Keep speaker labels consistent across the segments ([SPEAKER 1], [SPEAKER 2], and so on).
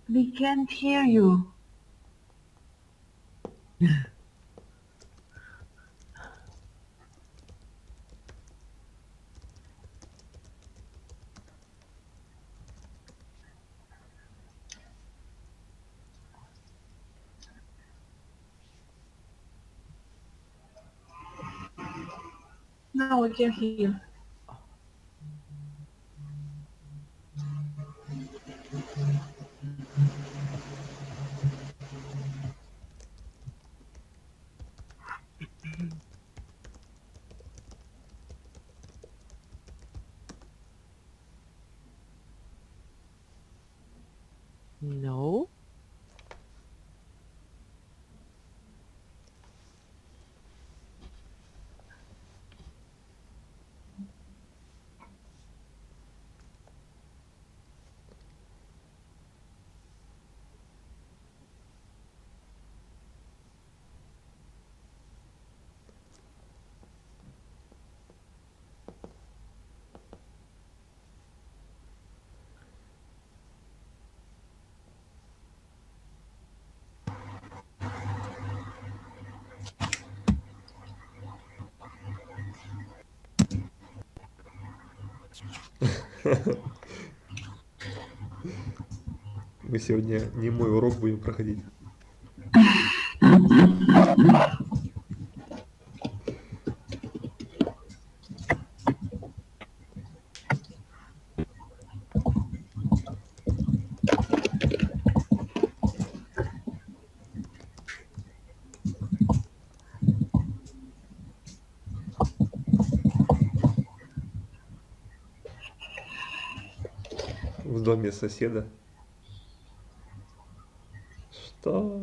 [SPEAKER 1] We can't hear you. Now we can hear.
[SPEAKER 2] No.
[SPEAKER 3] Мы сегодня немой урок будем проходить. В доме соседа. Что?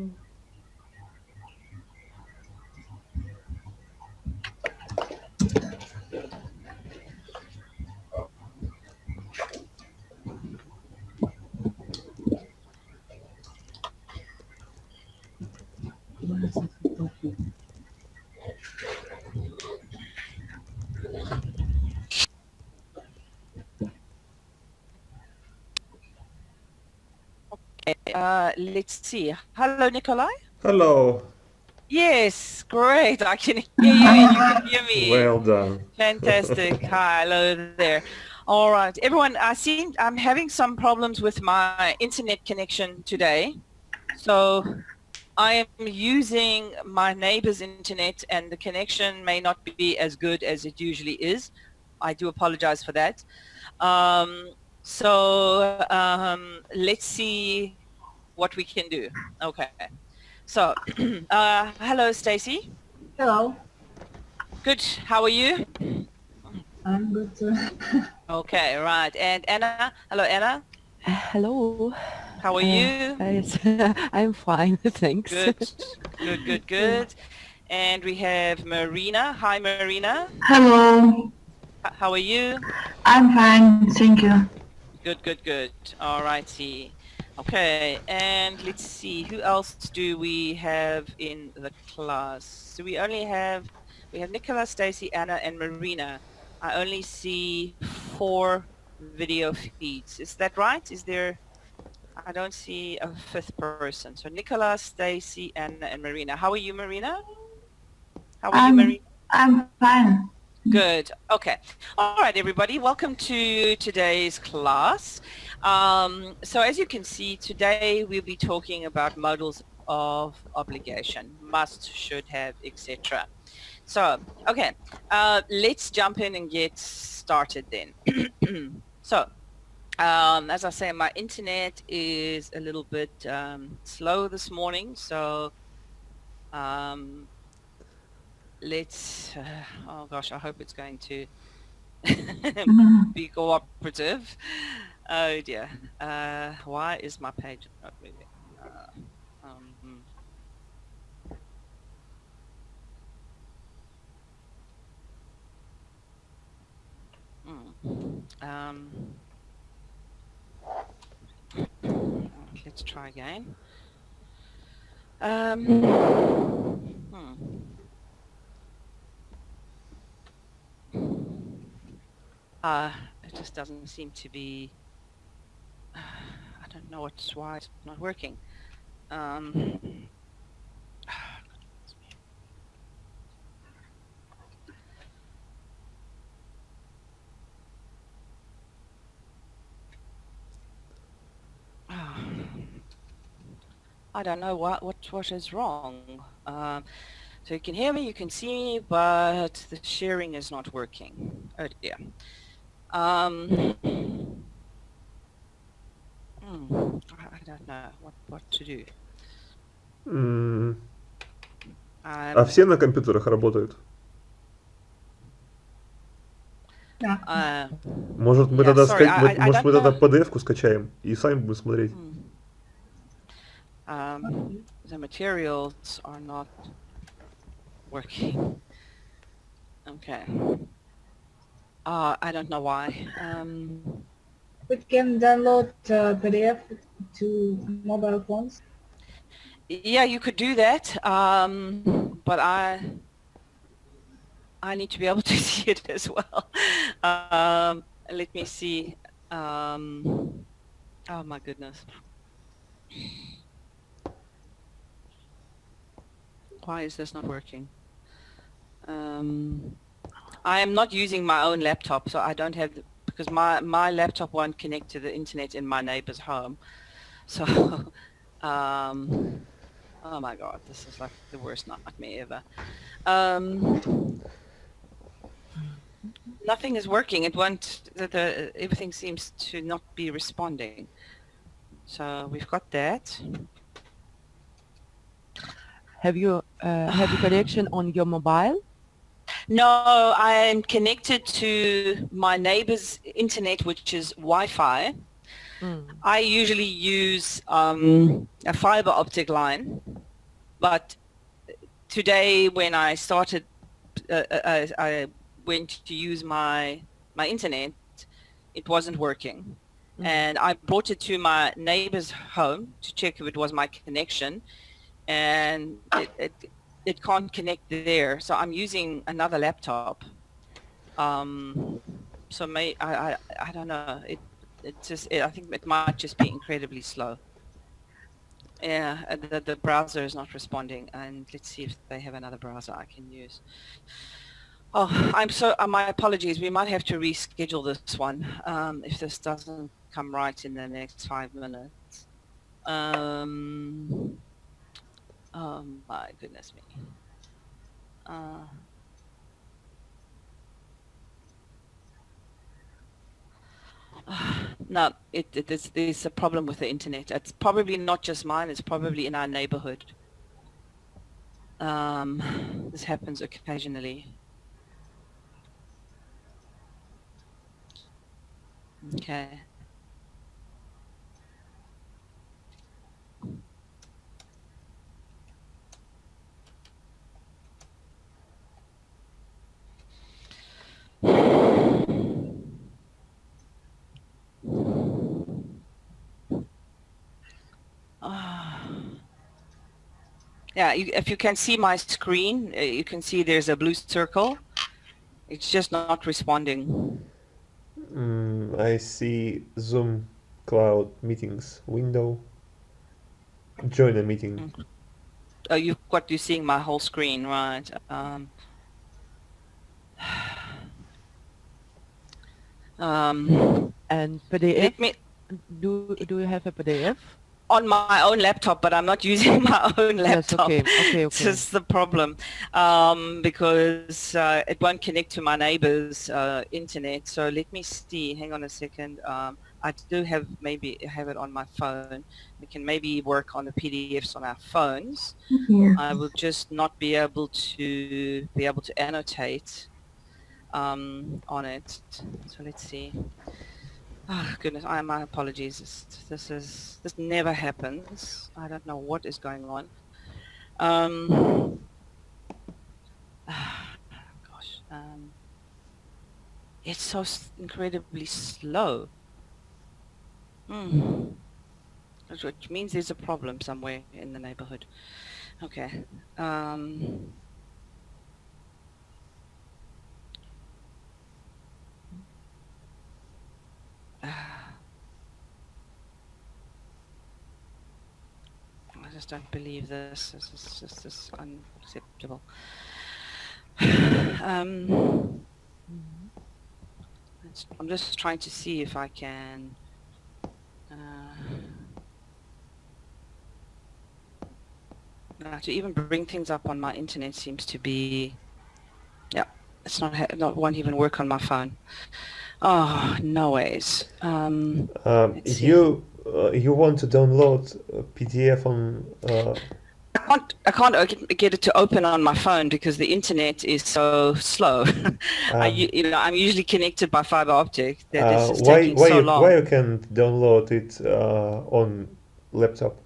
[SPEAKER 2] Let's see. Hello, Nikolai.
[SPEAKER 3] Hello.
[SPEAKER 2] Yes, great. I can hear you and you can hear me.
[SPEAKER 3] Well done.
[SPEAKER 2] Fantastic. Hi, hello there. All right, everyone. I'm having some problems with my internet connection today. So I am using my neighbor's internet and the connection may not be as good as it usually is. I do apologize for that. Let's see what we can do. Okay. So, hello, Stacy.
[SPEAKER 1] Hello.
[SPEAKER 2] Good. How are you?
[SPEAKER 1] I'm good too.
[SPEAKER 2] Okay, right. And Anna. Hello, Anna.
[SPEAKER 4] Hello.
[SPEAKER 2] How are you?
[SPEAKER 4] Yes, I'm fine, thanks.
[SPEAKER 2] Good. Good, good, good. And we have Marina. Hi, Marina.
[SPEAKER 1] Hello.
[SPEAKER 2] How are you?
[SPEAKER 1] I'm fine, thank you.
[SPEAKER 2] Good, good, good. All righty. Okay, and let's see, who else do we have in the class? So we have Nicola, Stacy, Anna, and Marina. I only see 4 video feeds. Is that right? I don't see a 5th person. So Nicola, Stacy, Anna, and Marina. How are you, Marina? How are you,
[SPEAKER 1] I'm
[SPEAKER 2] Marina?
[SPEAKER 1] I'm fine.
[SPEAKER 2] Good. Okay. All right, everybody. Welcome to today's class. So as you can see, today we'll be talking about modals of obligation, must, should have, etc. So, okay, let's jump in and get started then. So, as I say, my internet is a little bit slow this morning, so let's, oh gosh, I hope it's going to be cooperative. Oh dear. Why is my page not moving? Um, um, let's try again. It just doesn't seem to be, I don't know why it's not working. I don't know what is wrong. So you can hear me, you can see me, but the sharing is not working. Oh dear. I don't know what to do.
[SPEAKER 3] А все на компьютерах работают?
[SPEAKER 1] Да.
[SPEAKER 3] Может, мы
[SPEAKER 2] Yeah,
[SPEAKER 3] тогда,
[SPEAKER 2] sorry, I
[SPEAKER 3] может,
[SPEAKER 2] don't
[SPEAKER 3] мы тогда
[SPEAKER 2] know.
[SPEAKER 3] PDF-ку скачаем и сами будем смотреть?
[SPEAKER 2] The materials are not working. Okay. I don't know why.
[SPEAKER 1] We can download PDF to mobile phones.
[SPEAKER 2] Yeah, you could do that, but I need to be able to see it as well. Let me see. Oh my goodness. Why is this not working? I am not using my own laptop, so I don't have, because my laptop won't connect to the internet in my neighbor's home. So, oh my God, this is like the worst nightmare ever. Nothing is working. It won't, everything seems to not be responding. So we've got that.
[SPEAKER 4] Have you connection on your mobile?
[SPEAKER 2] No, I'm connected to my neighbor's internet, which is Wi-Fi. I usually use a fiber optic line, but today when I started, I went to use my internet, it wasn't working. And I brought it to my neighbor's home to check if it was my connection, and it can't connect there. So I'm using another laptop. So I don't know. I think it might just be incredibly slow. Yeah, the browser is not responding, and let's see if they have another browser I can use. Oh, my apologies. We might have to reschedule this one if this doesn't come right in the next 5 minutes. Oh my goodness me. No, there's a problem with the internet. It's probably not just mine. It's probably in our neighborhood. This happens occasionally. Okay. Yeah, if you can see my screen, you can see there's a blue circle. It's just not responding.
[SPEAKER 3] I see Zoom Cloud Meetings window. Join a meeting.
[SPEAKER 2] Oh, you're seeing my whole screen, right?
[SPEAKER 4] And PDF?
[SPEAKER 2] Let me,
[SPEAKER 4] Do you have a PDF?
[SPEAKER 2] on my own laptop, but I'm not using my own laptop.
[SPEAKER 4] Yes, okay.
[SPEAKER 2] This is the problem, because it won't connect to my neighbor's internet. So let me see. Hang on a second. I do have it on my phone. We can maybe work on the PDFs on our phones.
[SPEAKER 1] Yeah.
[SPEAKER 2] I will just not be able to annotate on it. So let's see. Oh goodness, my apologies. This never happens. I don't know what is going on. Gosh, it's so incredibly slow. Which means there's a problem somewhere in the neighborhood. Okay. just don't believe this. This is unacceptable. I'm just trying to see if I can. To even bring things up on my internet seems to be, yeah, it's not won't even work on my phone. Oh, no ways. Let's see.
[SPEAKER 3] You want to download a PDF on
[SPEAKER 2] I can't get it to open on my phone because the internet is so slow. I'm usually connected by fiber optic. That this is taking so long.
[SPEAKER 3] why you can download it on laptop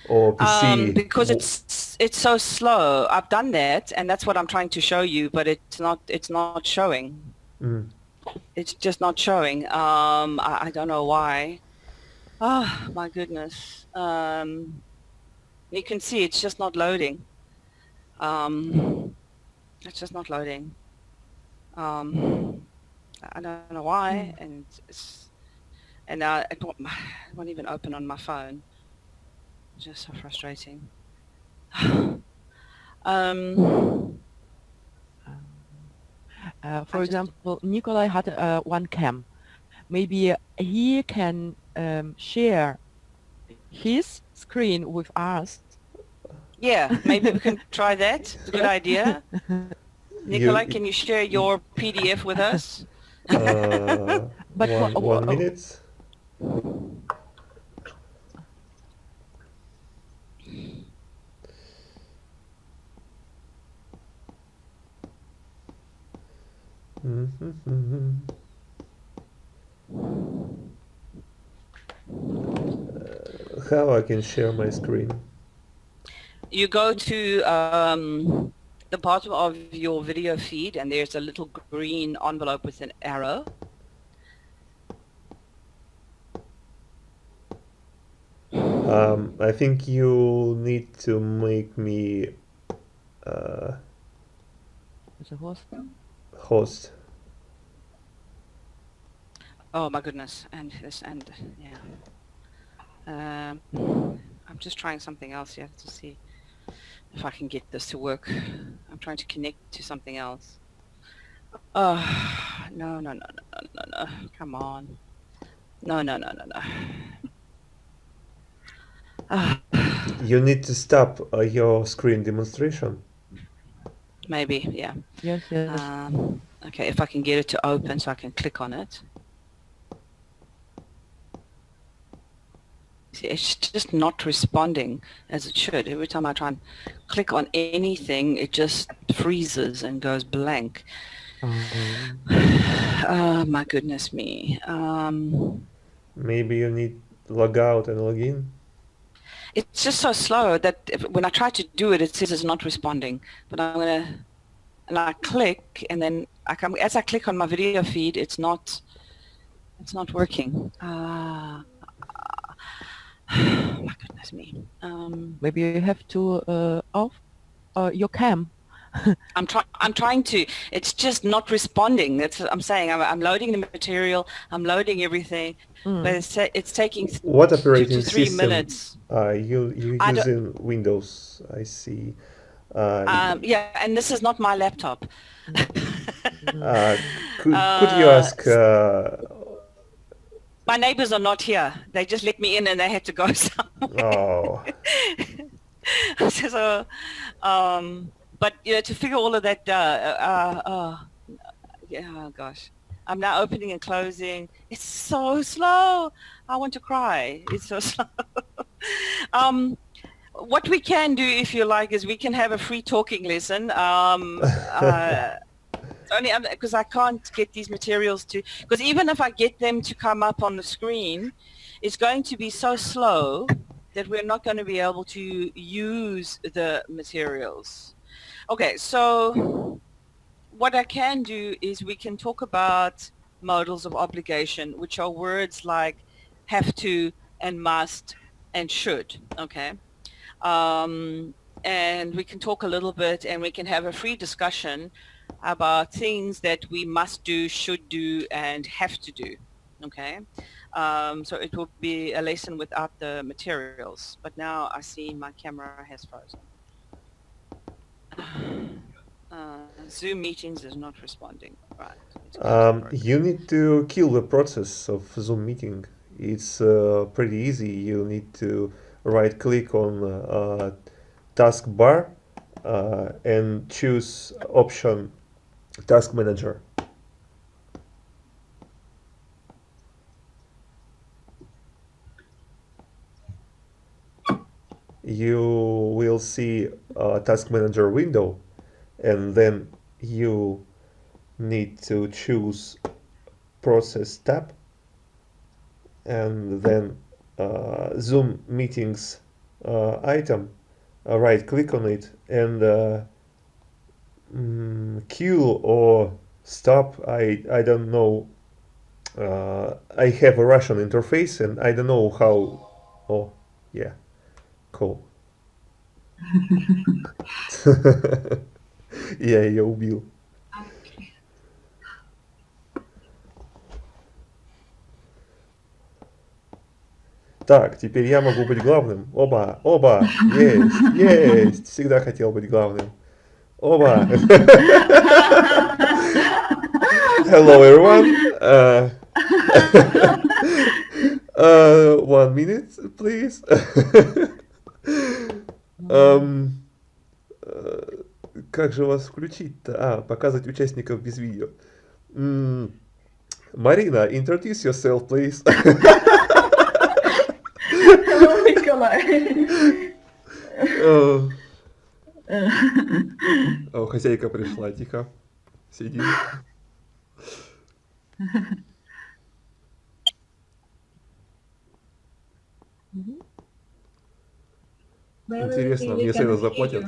[SPEAKER 3] or PC?
[SPEAKER 2] Because it's so slow. I've done that, and that's what I'm trying to show you, but it's not showing.
[SPEAKER 3] Mm.
[SPEAKER 2] It's just not showing. I don't know why. Oh my goodness. You can see it's just not loading. It's just not loading. I don't know why, and it won't even open on my phone. Just so frustrating.
[SPEAKER 4] For example, Nikolai had one cam. Maybe he can share his screen with us.
[SPEAKER 2] Yeah, maybe we can try that. It's a good idea. Nikolai, can you share your PDF with us?
[SPEAKER 4] But
[SPEAKER 3] one minute. How I can share my screen?
[SPEAKER 2] You go to the bottom of your video feed, and there's a little green envelope with an arrow.
[SPEAKER 3] I think you need to make me
[SPEAKER 4] As a
[SPEAKER 3] host.
[SPEAKER 2] Oh my goodness, and yeah. I'm just trying something else here to see if I can get this to work. I'm trying to connect to something else. No. Come on. No.
[SPEAKER 3] You need to stop your screen demonstration.
[SPEAKER 2] Maybe, yeah.
[SPEAKER 4] Yes.
[SPEAKER 2] Okay, if I can get it to open so I can click on it. See, it's just not responding as it should. Every time I try and click on anything, it just freezes and goes blank. Oh my goodness me.
[SPEAKER 3] Maybe you need log out and log in.
[SPEAKER 2] It's just so slow that when I try to do it, it says it's not responding. But and I click, and then as I click on my video feed, it's not working. My goodness me.
[SPEAKER 4] Maybe you have to off your cam.
[SPEAKER 2] I'm trying to. It's just not responding. That's what I'm saying. I'm loading the material. I'm loading everything, but it's taking
[SPEAKER 3] What operating
[SPEAKER 2] 2 to 3
[SPEAKER 3] system
[SPEAKER 2] minutes.
[SPEAKER 3] you using Windows? I see.
[SPEAKER 2] Yeah, and this is not my laptop.
[SPEAKER 3] Could you ask?
[SPEAKER 2] My neighbors are not here. They just let me in, and they had to go somewhere.
[SPEAKER 3] Oh.
[SPEAKER 2] So, but to figure all of that, yeah, gosh. I'm now opening and closing. It's so slow. I want to cry. It's so slow. What we can do, if you like, is we can have a free talking lesson. Only because I can't get these materials to, because even if I get them to come up on the screen, it's going to be so slow that we're not going to be able to use the materials. Okay, so what I can do is we can talk about modals of obligation, which are words like have to and must and should, okay? And we can talk a little bit, and we can have a free discussion about things that we must do, should do, and have to do, Okay, so it will be a lesson without the materials, but now I see my camera has frozen. Zoom meetings is not responding. Right, let's go to program.
[SPEAKER 3] You need to kill the process of Zoom meeting. It's pretty easy. You need to right click on taskbar and choose option task manager. You will see a task manager window, and then you need to choose process tab, and then Zoom meetings item, right click on it, and kill or stop. I don't know. I have a Russian interface, and I don't know how. Oh, yeah, cool. Я ее убил. Так, теперь я могу быть главным. Оба, оба, есть, всегда хотел быть главным. Оба. Hello everyone. 1 minute, please. Как же вас включить-то? Показывать участников без видео. Marina, introduce yourself, please.
[SPEAKER 1] Hello, Nikolai.
[SPEAKER 3] О, хозяйка пришла, тихо. Сидим. Интересно, мне за это заплатят?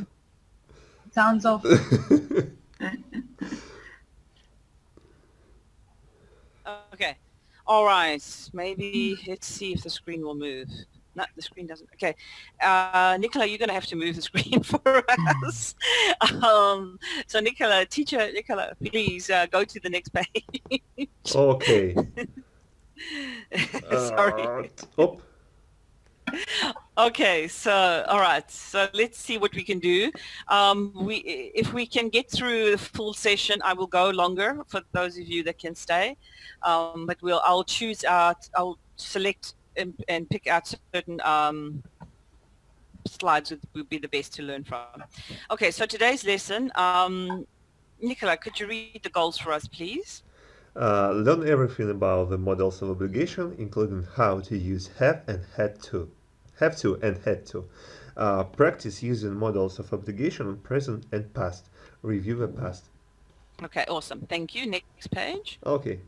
[SPEAKER 1] Sounds of
[SPEAKER 2] Okay, all right. Maybe let's see if the screen will move. No, the screen doesn't. Okay, Nicola, you're going to have to move the screen for us. So Nicola, teacher Nicola, please go to the next page.
[SPEAKER 3] Okay.
[SPEAKER 2] Sorry.
[SPEAKER 3] Оп.
[SPEAKER 2] Okay, so all right, so let's see what we can do. If we can get through the full session, I will go longer for those of you that can stay. But I'll choose out, I'll select and pick out certain slides that would be the best to learn from. Okay, so today's lesson, Nicola, could you read the goals for us, please?
[SPEAKER 3] Learn everything about the models of obligation, including how to use have and had to. Have to and had to. Practice using models of obligation in present and past. Review the past.
[SPEAKER 2] Okay, awesome. Thank you. Next page.
[SPEAKER 3] Okay.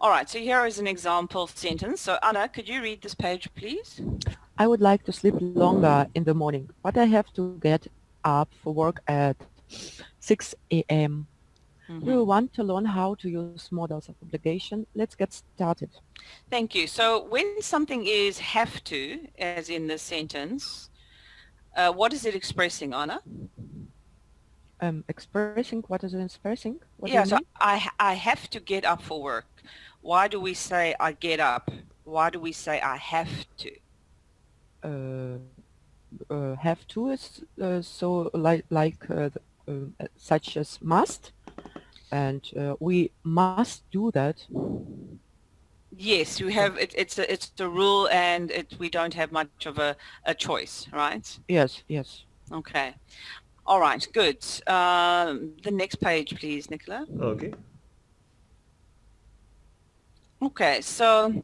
[SPEAKER 2] All right, so here is an example sentence. So Anna, could you read this page, please?
[SPEAKER 4] I would like to sleep longer in the morning, but I have to get up for work at 6 a.m. We want to learn how to use models of obligation. Let's get started.
[SPEAKER 2] Thank you. So when something is have to, as in the sentence, what is it expressing, Anna?
[SPEAKER 4] Expressing, what is it expressing? What do
[SPEAKER 2] Yeah,
[SPEAKER 4] you
[SPEAKER 2] so
[SPEAKER 4] mean?
[SPEAKER 2] I have to get up for work. Why do we say I get up? Why do we say I have to?
[SPEAKER 4] Have to is so such as must, and we must do that.
[SPEAKER 2] Yes, we have it's a rule, and we don't have much of a choice, right?
[SPEAKER 4] Yes, yes.
[SPEAKER 2] Okay. All right, good. The next page, please, Nicola.
[SPEAKER 3] Okay.
[SPEAKER 2] Okay, so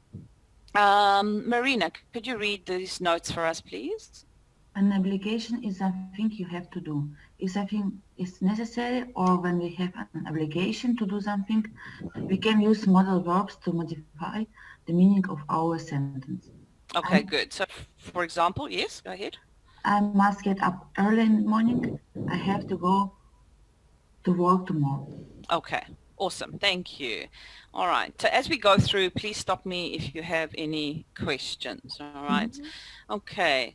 [SPEAKER 2] Marina, could you read these notes for us, please?
[SPEAKER 5] An obligation is something you have to do. If something is necessary or when we have an obligation to do something, we can use modal verbs to modify the meaning of our sentence.
[SPEAKER 2] Okay, good. So, for example, yes, go ahead.
[SPEAKER 5] I must get up early in the morning. I have to go to work tomorrow.
[SPEAKER 2] Okay, awesome. Thank you. All right. So as we go through, please stop me if you have any questions. All right. Okay.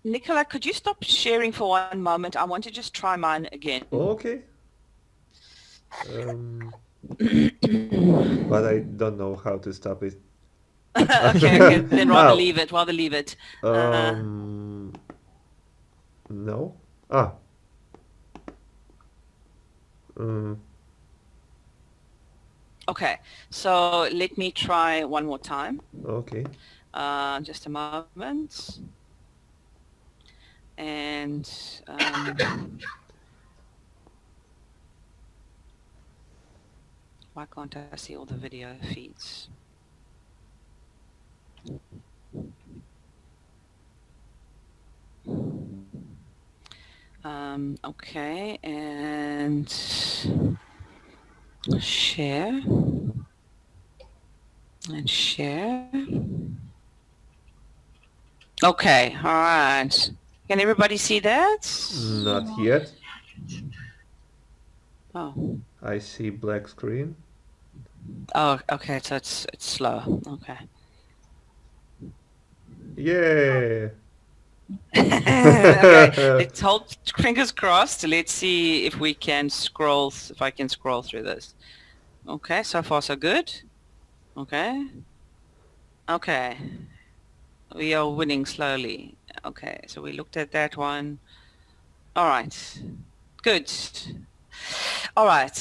[SPEAKER 2] Nicola, could you stop sharing for one moment? I want to just try mine again.
[SPEAKER 3] Okay. But I don't know how to stop it.
[SPEAKER 2] Okay, then rather
[SPEAKER 3] Oh,
[SPEAKER 2] leave it, rather leave it.
[SPEAKER 3] no. Ah. Um,
[SPEAKER 2] Okay, so let me try one more time.
[SPEAKER 3] okay.
[SPEAKER 2] Just a moment. And why can't I see all the video feeds? Okay, and share and share. Okay, all right. Can everybody see that?
[SPEAKER 3] Not yet.
[SPEAKER 2] Oh,
[SPEAKER 3] I see black screen.
[SPEAKER 2] oh, okay. So it's slow. Okay.
[SPEAKER 3] Yeah.
[SPEAKER 2] Okay. Let's hold fingers crossed. Let's see if we can scroll. If I can scroll through this. Okay. So far, so good. Okay. Okay. We are winning slowly. Okay. So we looked at that one. All right. Good. All right.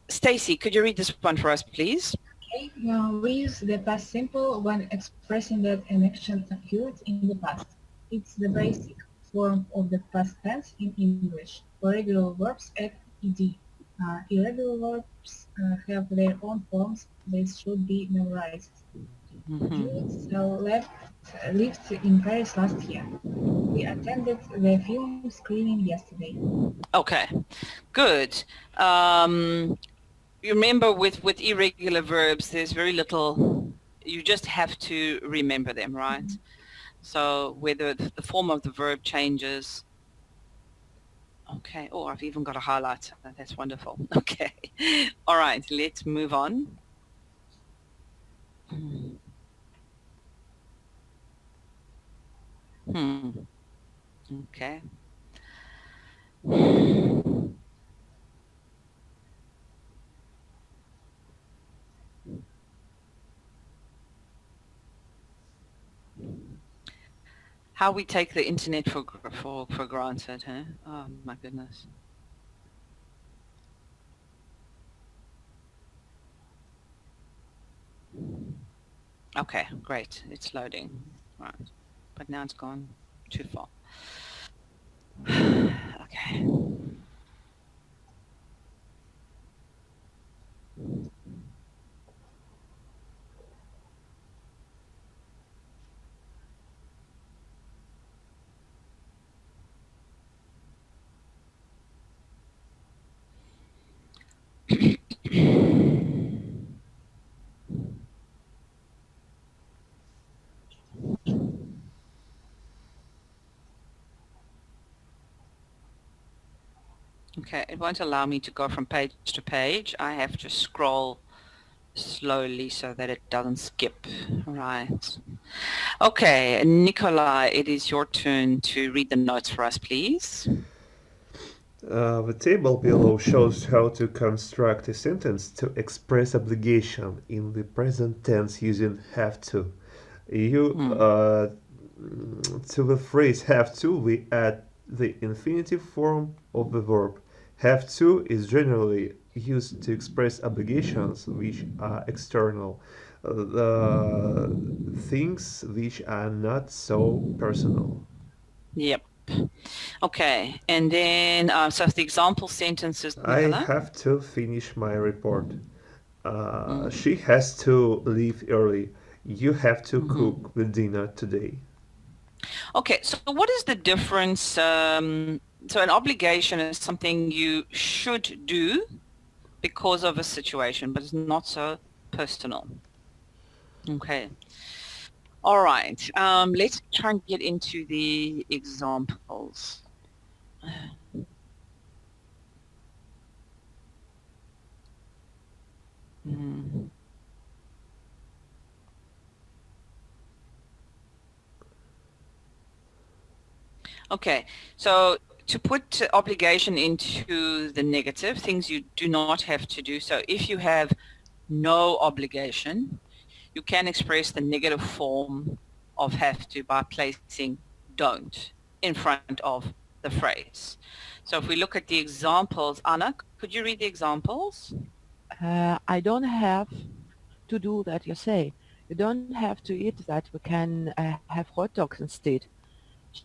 [SPEAKER 2] Stacy, could you read this one for us, please?
[SPEAKER 1] Okay, now we use the past simple when expressing that an action occurred in the past. It's the basic form of the past tense in English. For regular verbs, add ed. Irregular verbs have their own forms. They should be memorized. Jude lived in Paris last year. We attended the film screening yesterday.
[SPEAKER 2] Okay. Good. You remember with irregular verbs, there's very little. You just have to remember them, right? So whether the form of the verb changes. Okay. Oh, I've even got a highlighter. That's wonderful. Okay. All right. Let's move on. Hmm. Okay. How we take the internet for granted, huh? Oh my goodness. Okay, great. It's loading. Right. But now it's gone too far. Okay. Okay, it won't allow me to go from page to page. I have to scroll slowly so that it doesn't skip. Right. Okay, Nikolai, it is your turn to read the notes for us, please.
[SPEAKER 3] The table below shows how to construct a sentence to express obligation in the present tense using have to. To the phrase have to, we add the infinitive form of the verb. Have to is generally used to express obligations which are external, the things which are not so personal.
[SPEAKER 2] Yep. Okay, and then, so the example sentences,
[SPEAKER 3] I
[SPEAKER 2] Nicola.
[SPEAKER 3] have to finish my report. She has to leave early. You have to cook the dinner today.
[SPEAKER 2] Okay, so what is the difference? So an obligation is something you should do because of a situation, but it's not so personal. Okay. All right. Let's try and get into the examples. Mm. Okay, so to put obligation into the negative, things you do not have to do. So if you have no obligation, you can express the negative form of have to by placing don't in front of the phrase. So if we look at the examples, Anna, could you read the examples?
[SPEAKER 4] I don't have to do that, you say. You don't have to eat that. We can have hot dogs instead.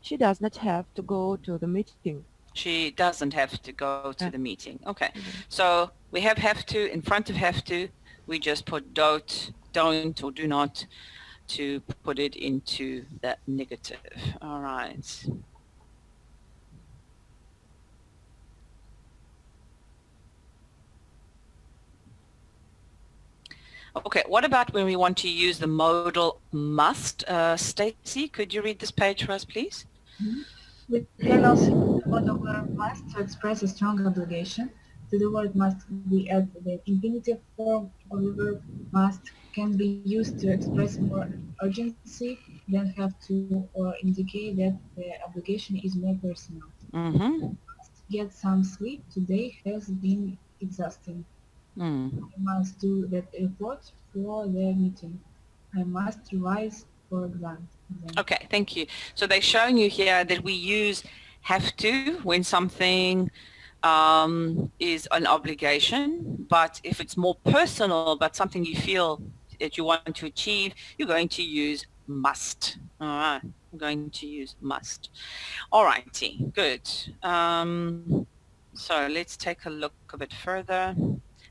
[SPEAKER 4] She does not have to go to the meeting.
[SPEAKER 2] She doesn't have to go to
[SPEAKER 4] Uh,
[SPEAKER 2] the meeting. Okay,
[SPEAKER 4] mhm.
[SPEAKER 2] so we have to in front of have to. We just put don't or do not to put it into the negative. All right. Okay, what about when we want to use the modal must? Stacy, could you read this page for us, please?
[SPEAKER 1] We can also use the modal verb must to express a strong obligation. To the word must we add the infinitive form of the verb must can be used to express more urgency than have to or indicate that the obligation is more personal.
[SPEAKER 2] Mm-hmm.
[SPEAKER 1] Get some sleep today has been exhausting.
[SPEAKER 2] Mm.
[SPEAKER 1] I must do that report for the meeting. I must revise for exam.
[SPEAKER 2] Okay, thank you. So they're showing you here that we use have to when something is an obligation, but if it's more personal, but something you feel that you want to achieve, you're going to use must. All right, I'm going to use must. All righty, good. So let's take a look a bit further.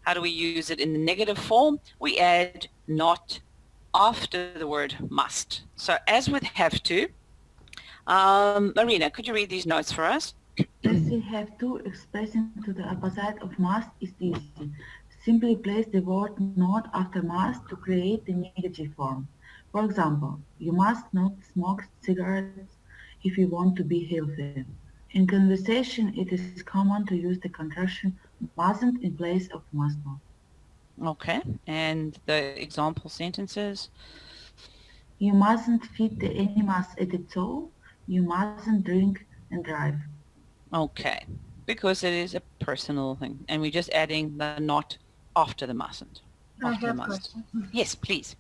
[SPEAKER 2] How do we use it in the negative form? We add not after the word must. So as with have to, Marina, could you read these notes for us?
[SPEAKER 5] Let's have to expressing to the opposite of must is easy. Simply place the word not after must to create the negative form. For example, you must not smoke cigarettes if you want to be healthy. In conversation, it is common to use the contraction mustn't in place of must not.
[SPEAKER 2] Okay, and the example sentences?
[SPEAKER 5] You mustn't feed the animals at the zoo. You mustn't drink and drive.
[SPEAKER 2] Okay, because it is a personal thing, and we're just adding the not after the mustn't,
[SPEAKER 1] I
[SPEAKER 2] after the
[SPEAKER 1] have a
[SPEAKER 2] must.
[SPEAKER 1] question.
[SPEAKER 2] Yes, please,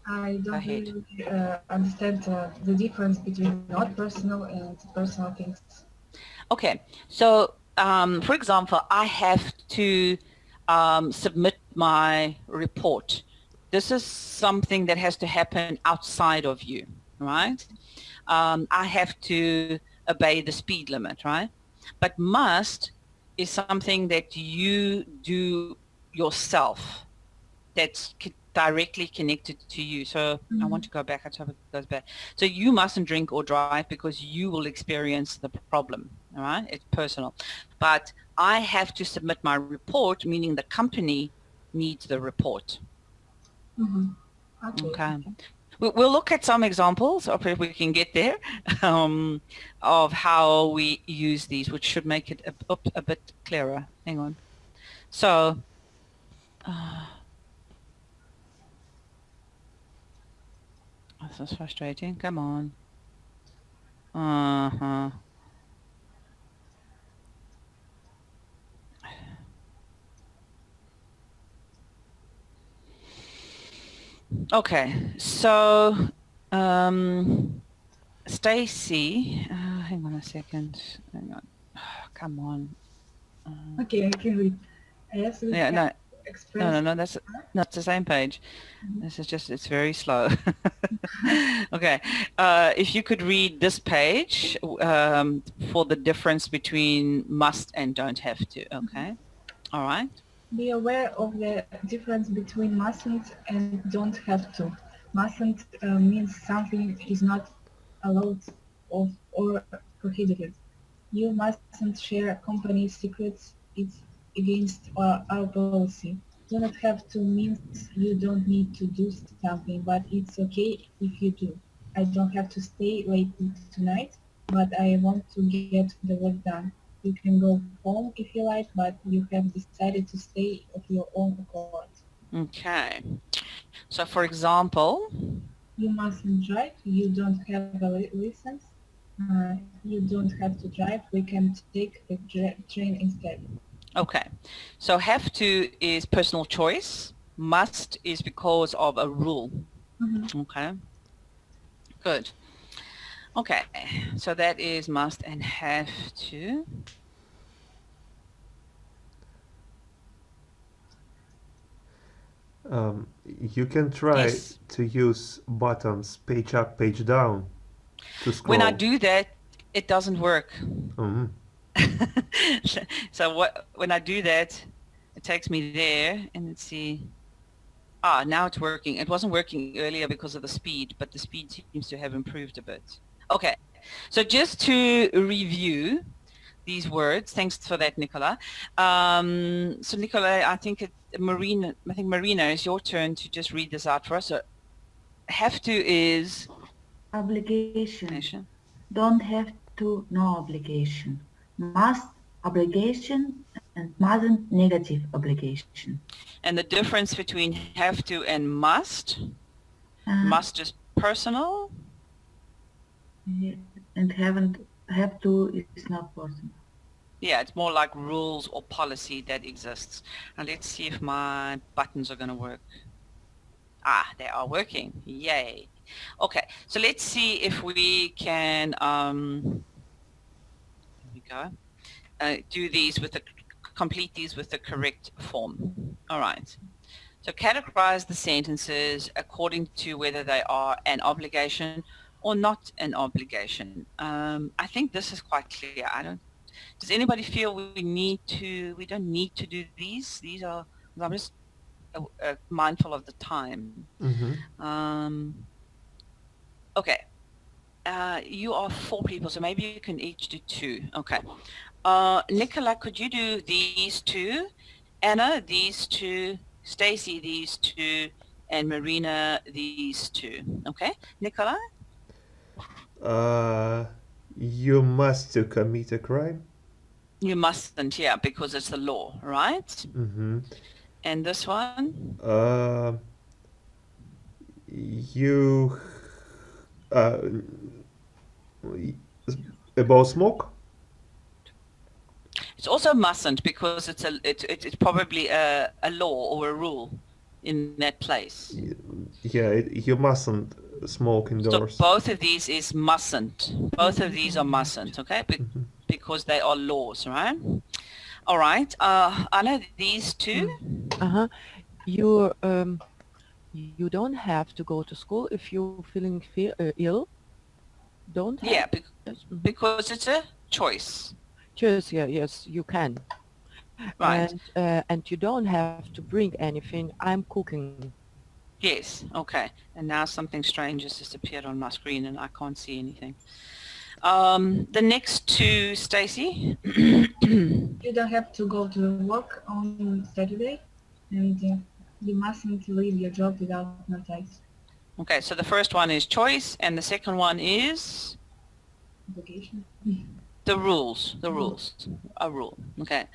[SPEAKER 1] I
[SPEAKER 2] go
[SPEAKER 1] don't
[SPEAKER 2] ahead.
[SPEAKER 1] really understand the difference between not personal and personal things.
[SPEAKER 2] Okay, so for example, I have to submit my report. This is something that has to happen outside of you, right? I have to obey the speed limit, right? But must is something that you do yourself that's directly connected to you. So I want to go back. I hope it goes back. So you mustn't drink or drive because you will experience the problem. All right, it's personal. But I have to submit my report, meaning the company needs the report.
[SPEAKER 1] Mm-hmm. Okay.
[SPEAKER 2] Okay. We'll look at some examples of if we can get there of how we use these, which should make it a bit clearer. Hang on. So this is frustrating. Come on. Uh-huh. Okay, so Stacy, hang on a second. Hang on. Come on.
[SPEAKER 1] Okay, I can read. As we
[SPEAKER 2] Yeah,
[SPEAKER 1] have
[SPEAKER 2] no,
[SPEAKER 1] expressed.
[SPEAKER 2] that's not the same page. This is just, it's very slow. Okay, if you could read this page for the difference between must and don't have to. Okay, all right.
[SPEAKER 1] Be aware of the difference between mustn't and don't have to. Mustn't means something is not allowed of or prohibited. You mustn't share company secrets. It's against our policy. Do not have to means you don't need to do something, but it's okay if you do. I don't have to stay late tonight, but I want to get the work done. You can go home if you like, but you have decided to stay of your own accord.
[SPEAKER 2] Okay, so for example,
[SPEAKER 1] You mustn't drive. You don't have a license. You don't have to drive. We can take the train instead.
[SPEAKER 2] Okay, so have to is personal choice. Must is because of a rule. Okay, good. Okay, so that is must and have to.
[SPEAKER 3] You can try
[SPEAKER 2] Yes.
[SPEAKER 3] to use buttons page up, page down to scroll.
[SPEAKER 2] When I do that, it doesn't work.
[SPEAKER 3] Mhm.
[SPEAKER 2] So when I do that, it takes me there, and let's see. Now it's working. It wasn't working earlier because of the speed, but the speed seems to have improved a bit. Okay, so just to review these words, thanks for that, Nicola. So Nicola, I think Marina, it's your turn to just read this out for us. So have to is
[SPEAKER 5] Obligation. Don't have to, no obligation. Must, obligation, and mustn't, negative obligation.
[SPEAKER 2] And the difference between have to and must. Must is personal.
[SPEAKER 5] And have to is not personal.
[SPEAKER 2] Yeah, it's more like rules or policy that exists. And let's see if my buttons are going to work. They are working. Yay. Okay, so let's see if we can, here we go, complete these with the correct form. All right. So categorize the sentences according to whether they are an obligation or not an obligation. I think this is quite clear. Does anybody feel we don't need to do these? These are, I'm just mindful of the time. Okay. You are 4 people, so maybe you can each do 2. Okay. Nicola, could you do these 2? Anna, these 2. Stacy, these 2. And Marina, these 2. Okay. Nicola?
[SPEAKER 3] You must to commit a crime.
[SPEAKER 2] You mustn't, yeah, because it's the law, right?
[SPEAKER 3] Mm-hmm.
[SPEAKER 2] And this one?
[SPEAKER 3] You about smoke?
[SPEAKER 2] It's also mustn't because it's probably a law or a rule in that place.
[SPEAKER 3] Yeah, you mustn't smoke indoors.
[SPEAKER 2] So both of these is mustn't. Both of these are mustn't, okay? Because they are laws, right? All right. Anna, these 2?
[SPEAKER 4] You don't have to go to school if you're feeling ill. Don't have.
[SPEAKER 2] Yeah, because it's a choice.
[SPEAKER 4] Choice, yeah, yes, you can.
[SPEAKER 2] Right.
[SPEAKER 4] And you don't have to bring anything. I'm cooking.
[SPEAKER 2] Yes, okay. And now something strange has disappeared on my screen and I can't see anything. The next 2, Stacy.
[SPEAKER 1] You don't have to go to work on Saturday, and you mustn't leave your job without notice.
[SPEAKER 2] Okay, so the first one is choice, and the second one is?
[SPEAKER 1] Obligation.
[SPEAKER 2] The rules. The rules. A rule. Okay.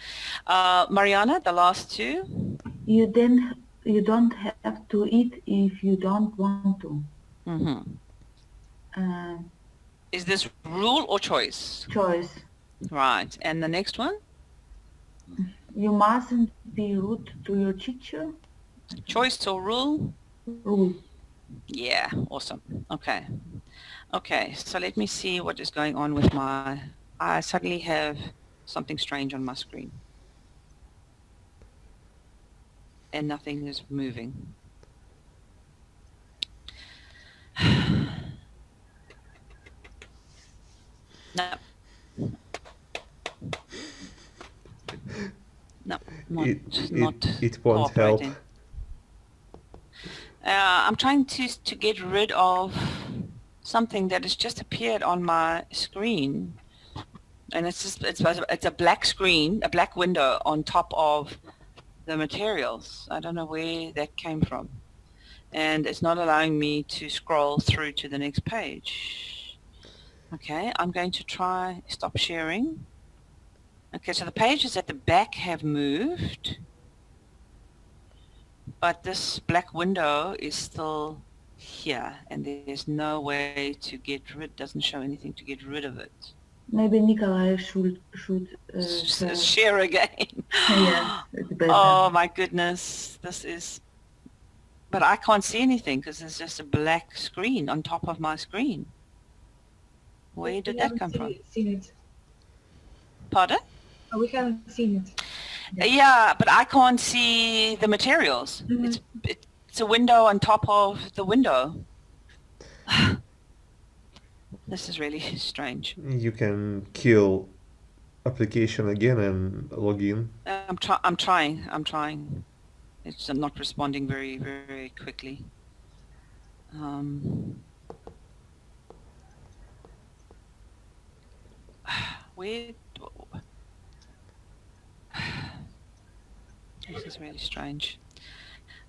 [SPEAKER 2] Mariana, the last 2?
[SPEAKER 5] You don't have to eat if you don't want to.
[SPEAKER 2] Is this rule or choice?
[SPEAKER 5] Choice.
[SPEAKER 2] Right. And the next one?
[SPEAKER 5] You mustn't be rude to your teacher.
[SPEAKER 2] Choice or rule?
[SPEAKER 5] Rule.
[SPEAKER 2] Yeah, awesome. Okay. Okay, so let me see what is going on with I suddenly have something strange on my screen. And nothing is moving. No. No,
[SPEAKER 3] it won't help.
[SPEAKER 2] I'm trying to get rid of something that has just appeared on my screen, and it's a black screen, a black window on top of the materials. I don't know where that came from, and it's not allowing me to scroll through to the next page. Okay, I'm going to try stop sharing. Okay, so the pages at the back have moved, but this black window is still here, and there's no way to get rid. Doesn't show anything to get rid of it.
[SPEAKER 5] Maybe Nikolai should
[SPEAKER 2] Share again.
[SPEAKER 5] Yes, it's better.
[SPEAKER 2] Oh my goodness, this is. But I can't see anything because there's just a black screen on top of my screen. Where did that come from?
[SPEAKER 1] Seen it.
[SPEAKER 2] Pardon?
[SPEAKER 1] We haven't seen it.
[SPEAKER 2] Yeah, but I can't see the materials.
[SPEAKER 1] Mhm.
[SPEAKER 2] It's a window on top of the window. This is really strange.
[SPEAKER 3] You can kill application again and log in.
[SPEAKER 2] I'm trying. It's not responding very, very quickly. Where? This is really strange.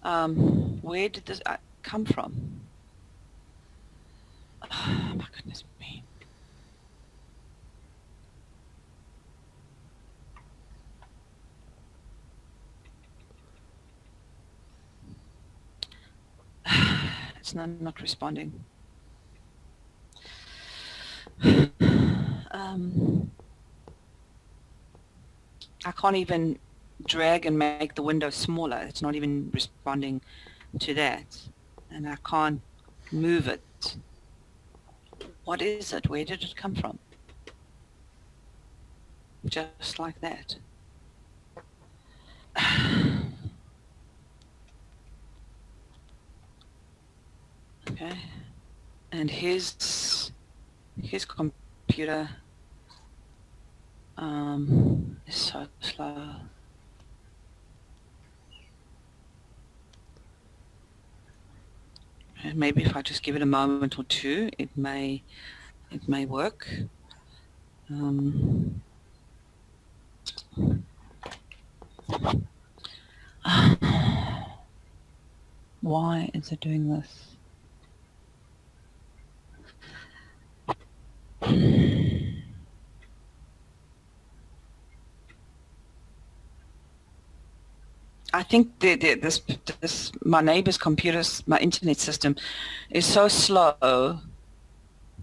[SPEAKER 2] Where did this come from? Oh, my goodness me. It's not responding. I can't even drag and make the window smaller. It's not even responding to that. And I can't move it. What is it? Where did it come from? Just like that. Okay. And his computer is so slow. And maybe if I just give it a moment or two, it may work. Why is it doing this? I think this my neighbor's computers, my internet system, is so slow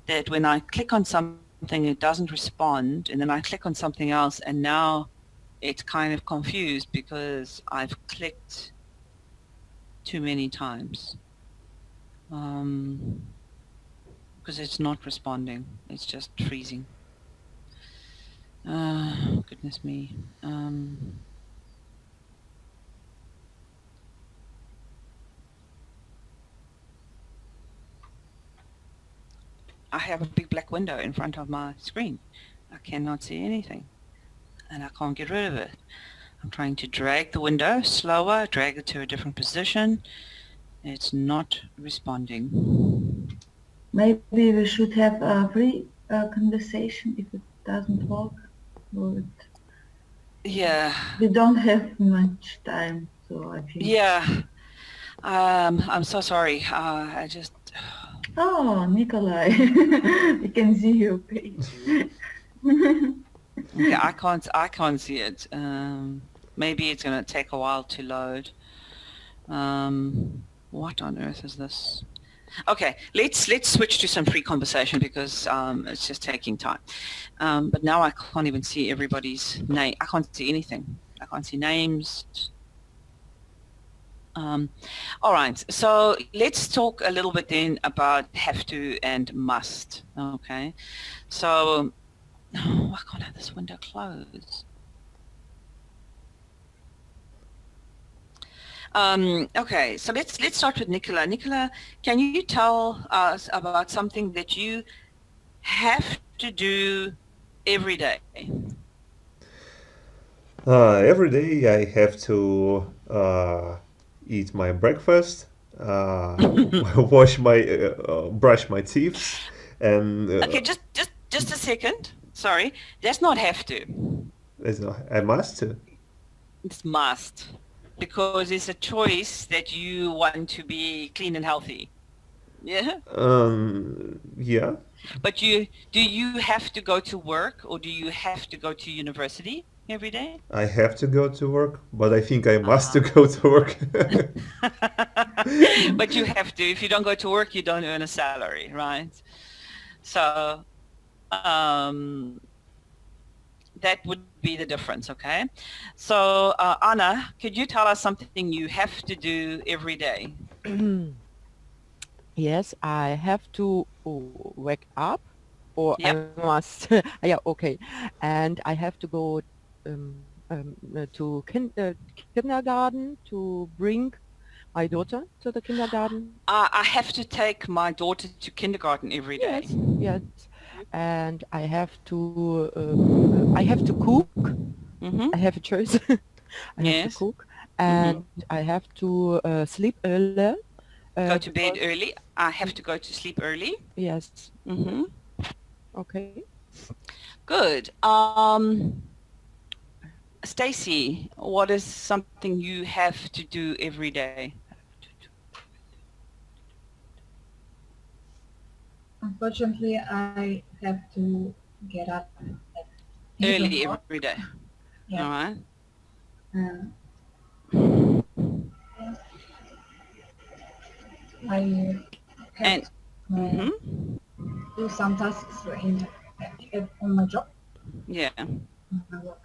[SPEAKER 2] that when I click on something, it doesn't respond, and then I click on something else, and now it's kind of confused because I've clicked too many times. Because it's not responding, it's just freezing. Goodness me. I have a big black window in front of my screen. I cannot see anything, and I can't get rid of it. I'm trying to drag the window slower, drag it to a different position. It's not responding.
[SPEAKER 5] Maybe we should have a free conversation if it doesn't work.
[SPEAKER 2] Yeah.
[SPEAKER 5] We don't have much time, so I think.
[SPEAKER 2] Yeah. I'm so sorry. I just.
[SPEAKER 5] Oh, Nikolai, we can see your page.
[SPEAKER 2] Okay, I can't see it. Maybe it's going to take a while to load. What on earth is this? Okay, let's switch to some free conversation because it's just taking time. But now I can't even see everybody's name. I can't see anything. I can't see names. All right, so let's talk a little bit then about have to and must. Okay, so why can't I have this window closed? Okay, so let's start with Nicola. Nicola, can you tell us about something that you have to do every day?
[SPEAKER 3] Every day I have to eat my breakfast, brush my teeth, and
[SPEAKER 2] Okay, just a second. Sorry, that's not have to.
[SPEAKER 3] I must.
[SPEAKER 2] It's must, because it's a choice that you want to be clean and healthy. Yeah.
[SPEAKER 3] Yeah.
[SPEAKER 2] But do you have to go to work or do you have to go to university every day?
[SPEAKER 3] I have to go to work, but I think I must to
[SPEAKER 2] Ah.
[SPEAKER 3] go to work.
[SPEAKER 2] But you have to. If you don't go to work, you don't earn a salary, right? So that would be the difference, okay? So Anna, could you tell us something you have to do every day?
[SPEAKER 4] Yes, I have to wake up, or I
[SPEAKER 2] Yep.
[SPEAKER 4] must, yeah, okay. And I have to go to kindergarten to bring my daughter to the kindergarten.
[SPEAKER 2] I have to take my daughter to kindergarten every day.
[SPEAKER 4] Yes, yes. And I have to cook.
[SPEAKER 2] Mm-hmm.
[SPEAKER 4] I have a choice. I have to
[SPEAKER 2] Yes.
[SPEAKER 4] cook, and I have to sleep early.
[SPEAKER 2] Go to bed
[SPEAKER 4] Because
[SPEAKER 2] early. I have to go to sleep early.
[SPEAKER 4] yes,
[SPEAKER 2] Mm-hmm.
[SPEAKER 4] okay.
[SPEAKER 2] Good. Stacy, what is something you have to do every day?
[SPEAKER 1] Unfortunately, I have to get up at 8
[SPEAKER 2] Early
[SPEAKER 1] o'clock.
[SPEAKER 2] every day.
[SPEAKER 1] Yeah.
[SPEAKER 2] All right.
[SPEAKER 1] Uh, I have
[SPEAKER 2] And
[SPEAKER 1] to do some tasks on my job.
[SPEAKER 2] yeah.
[SPEAKER 1] On my work.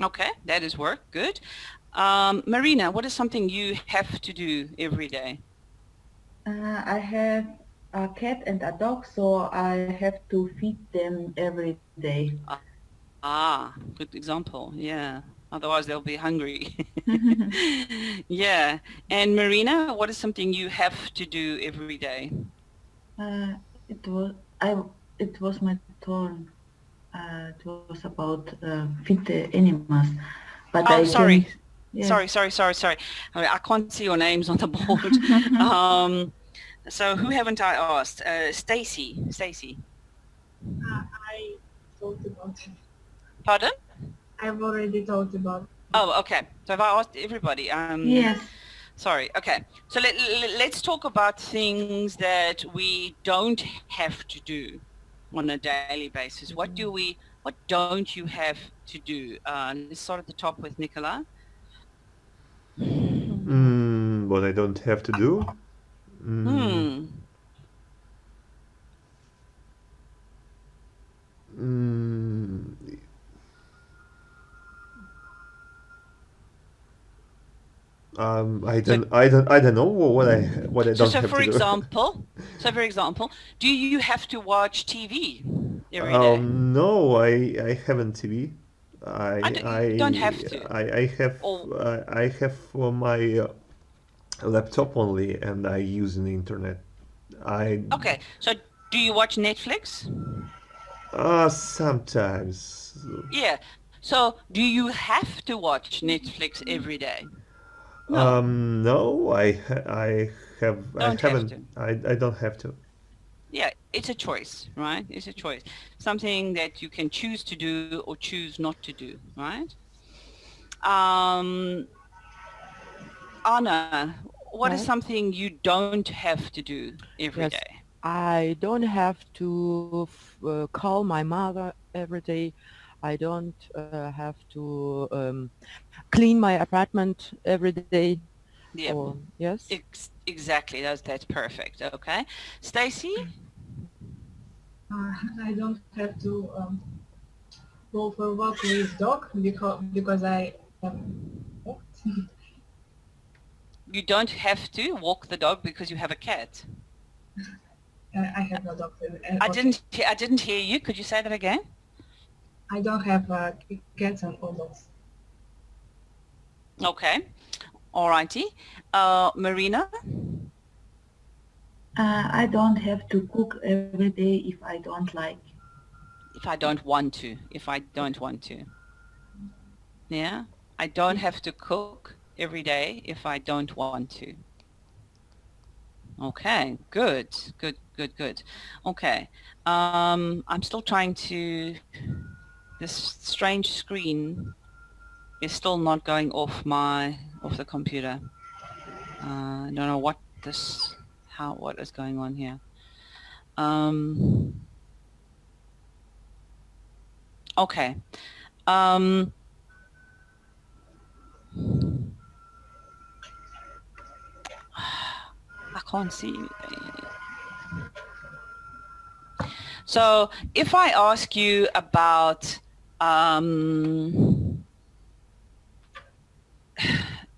[SPEAKER 2] Okay, that is work. Good. Marina, what is something you have to do every day?
[SPEAKER 5] I have a cat and a dog, so I have to feed them every day.
[SPEAKER 2] Ah, good example. Yeah. Otherwise they'll be hungry. Yeah. And Marina, what is something you have to do every day?
[SPEAKER 5] Uh, it was I. It was my turn. It was about feed the animals, but
[SPEAKER 2] Oh,
[SPEAKER 5] I can.
[SPEAKER 2] sorry.
[SPEAKER 5] Yes.
[SPEAKER 2] Sorry. I can't see your names on the board. So who haven't I asked? Stacy.
[SPEAKER 1] I thought about it.
[SPEAKER 2] Pardon?
[SPEAKER 1] I've already thought about it.
[SPEAKER 2] Oh, okay. So have I asked everybody?
[SPEAKER 5] Yes.
[SPEAKER 2] Sorry. Okay. So let's talk about things that we don't have to do on a daily basis. What don't you have to do? Let's start at the top with Nicola.
[SPEAKER 3] What I don't have to do? Mm, mm, I don't know what I don't
[SPEAKER 2] So
[SPEAKER 3] have
[SPEAKER 2] for
[SPEAKER 3] to do.
[SPEAKER 2] example, do you have to watch TV every day?
[SPEAKER 3] No, I haven't TV. I
[SPEAKER 2] You don't have to.
[SPEAKER 3] I have
[SPEAKER 2] Or
[SPEAKER 3] I have my laptop only, and I use the internet. I
[SPEAKER 2] okay. So do you watch Netflix?
[SPEAKER 3] sometimes.
[SPEAKER 2] Yeah. So do you have to watch Netflix every day? No,
[SPEAKER 3] No, I
[SPEAKER 2] don't have
[SPEAKER 3] haven't
[SPEAKER 2] to.
[SPEAKER 3] I don't have to.
[SPEAKER 2] Yeah, it's a choice, right? It's a choice. Something that you can choose to do or choose not to do, right? Um, Anna, what is
[SPEAKER 4] Right?
[SPEAKER 2] something you don't have to do every
[SPEAKER 4] Yes,
[SPEAKER 2] day?
[SPEAKER 4] I don't have to call my mother every day. I don't have to clean my apartment every day.
[SPEAKER 2] Yep,
[SPEAKER 4] Or yes,
[SPEAKER 2] exactly. That's perfect. Okay, Stacy.
[SPEAKER 1] I don't have to go for a walk with dog because I have walked.
[SPEAKER 2] You don't have to walk the dog because you have a cat.
[SPEAKER 1] I have no dog.
[SPEAKER 2] I
[SPEAKER 1] Okay.
[SPEAKER 2] didn't hear you. Could you say that again?
[SPEAKER 1] I don't have cats and or dogs.
[SPEAKER 2] Okay. Alrighty. Marina?
[SPEAKER 5] I don't have to cook every day if I don't like.
[SPEAKER 2] If I don't want to. If I don't want to. Yeah? I don't have to cook every day if I don't want to. Okay, good. Okay. I'm still trying to... This strange screen is still not going off the computer. I don't know what is going on here. Okay. I can't see anything. So if I ask you about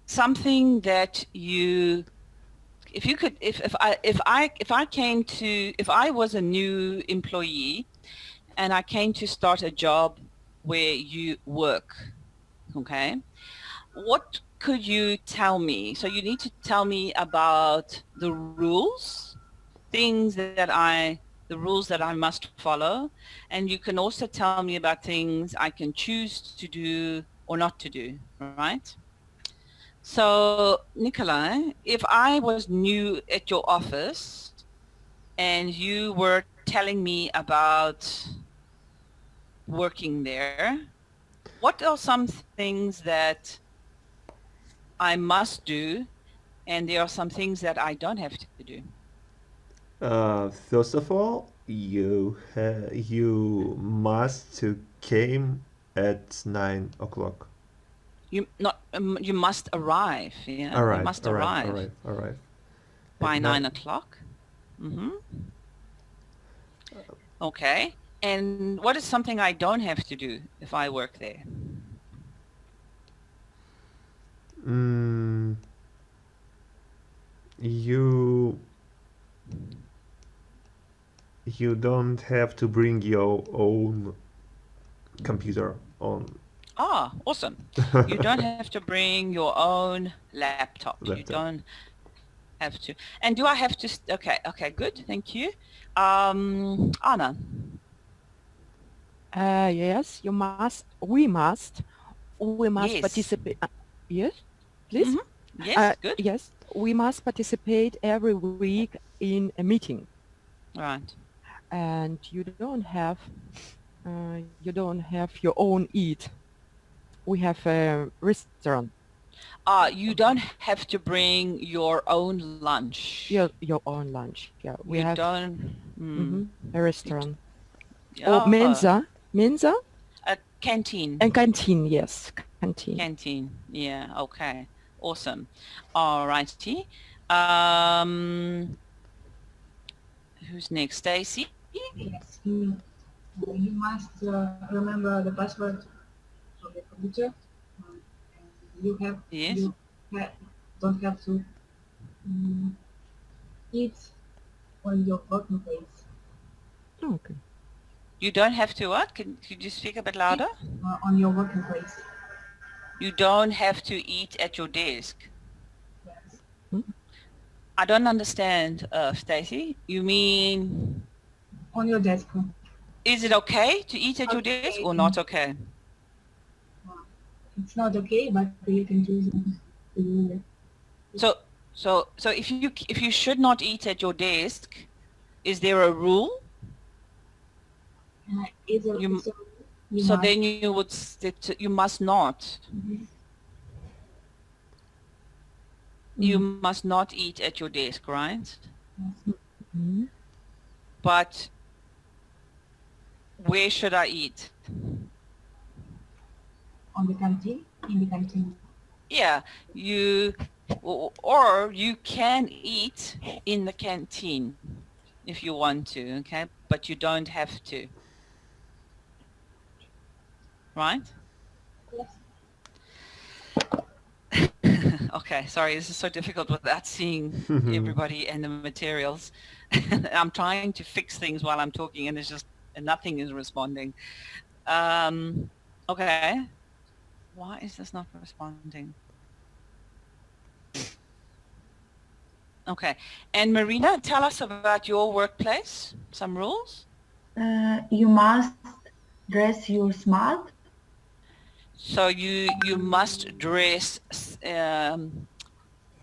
[SPEAKER 2] something that you, if you could, if I was a new employee and I came to start a job where you work, okay, what could you tell me? So you need to tell me about the rules, the rules that I must follow, and you can also tell me about things I can choose to do or not to do, right? So Nikolai, if I was new at your office and you were telling me about working there, what are some things that I must do and there are some things that I don't have to do?
[SPEAKER 3] First of all, you must to came at 9 o'clock.
[SPEAKER 2] You must arrive, yeah, you
[SPEAKER 3] Arrive,
[SPEAKER 2] must
[SPEAKER 3] arrive,
[SPEAKER 2] arrive
[SPEAKER 3] arrive, arrive.
[SPEAKER 2] by
[SPEAKER 3] At
[SPEAKER 2] 9 o'clock. Mm-hmm. Okay. And what is something I don't have to do if I work there?
[SPEAKER 3] Mm, you you don't have to bring your own computer on
[SPEAKER 2] Ah, awesome. You don't have to bring your own laptop. You
[SPEAKER 3] laptop.
[SPEAKER 2] don't have to. And do I have to, okay, good. Thank you. Anna.
[SPEAKER 4] Yes, we must
[SPEAKER 2] Yes.
[SPEAKER 4] participate. Yes, please.
[SPEAKER 2] Mm-hmm. Yes, good.
[SPEAKER 4] Yes, we must participate every week in a meeting,
[SPEAKER 2] Right.
[SPEAKER 4] and you don't have your own eat. We have a restaurant,
[SPEAKER 2] You don't have to bring your own lunch.
[SPEAKER 4] your own lunch. Yeah, we
[SPEAKER 2] You
[SPEAKER 4] have
[SPEAKER 2] don't,
[SPEAKER 4] a restaurant or
[SPEAKER 2] oh,
[SPEAKER 4] mensa
[SPEAKER 2] a canteen.
[SPEAKER 4] and canteen. Yes, canteen.
[SPEAKER 2] Canteen. Yeah, okay. Awesome. All righty. Um, who's next? Stacy?
[SPEAKER 1] Yes, you must remember the password of the computer. And
[SPEAKER 2] Yes.
[SPEAKER 1] you ha- don't have to eat on your working place.
[SPEAKER 4] Okay.
[SPEAKER 2] You don't have to what? Could you speak a bit louder?
[SPEAKER 1] On your working place.
[SPEAKER 2] You don't have to eat at your desk.
[SPEAKER 1] Yes.
[SPEAKER 2] I don't understand, Stacy. You mean,
[SPEAKER 1] On your desk.
[SPEAKER 2] is it okay to eat at your desk or not okay?
[SPEAKER 1] It's not okay, but you can choose to do it.
[SPEAKER 2] So if you should not eat at your desk, is there a rule? You so
[SPEAKER 1] must.
[SPEAKER 2] then you would stick to, you must not. You must not eat at your desk, right?
[SPEAKER 4] Mhm.
[SPEAKER 2] But where should I eat?
[SPEAKER 1] On the canteen, in the canteen.
[SPEAKER 2] Yeah, or you can eat in the canteen if you want to, okay? But you don't have to. Right?
[SPEAKER 1] Yes.
[SPEAKER 2] Okay, sorry, this is so difficult without seeing everybody and the materials. I'm trying to fix things while I'm talking and it's just, and nothing is responding. Okay. Why is this not responding? Okay. And Marina, tell us about your workplace, some rules.
[SPEAKER 5] You must dress you smart.
[SPEAKER 2] So you must dress